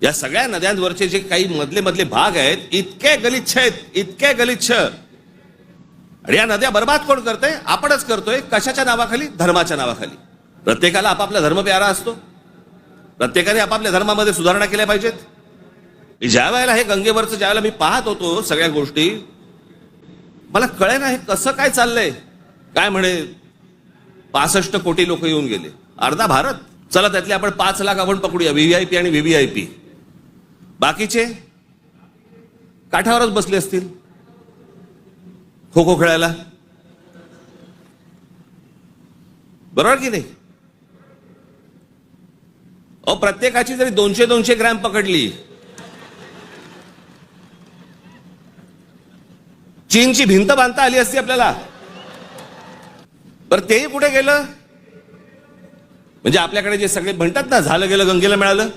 या सगळ्या नद्यांवरचे जे काही मधले मधले भाग आहेत इतके गलिच्छ आहेत, इतके गलिच्छ. आणि या नद्या बर्बाद कोण करतोय? आपणच करतोय. कशाच्या नावाखाली? धर्माच्या नावाखाली. प्रत्येकाला आपापला धर्म प्यारा असतो. प्रत्येकाने आपापल्या धर्मामध्ये सुधारणा केल्या पाहिजेत. ज्या वेळेला हे गंगेवरचं ज्यावेळेला मी पाहत होतो सगळ्या गोष्टी, मला कळेना हे कसं काय चाललंय. काय म्हणे 65 कोटी लोक येऊन गेले, अर्धा भारत. चला त्यातले आपण 5 लाख आपण पकडूया, व्हीव्हीआयपी आणि व्हीव्हीआयपी. बाकीचे काठावरच बसले असतील खो खो खेळायला. बरोबर की नाही? प्रत्येकाची जरी 200-200 ग्रॅम पकडली, चीनची भिंत बांधता आली असती आपल्याला. बरं तेही कुठे गेलं? म्हणजे आपल्याकडे जे सगळे म्हणतात ना झालं गेलं गंगेला मिळालं,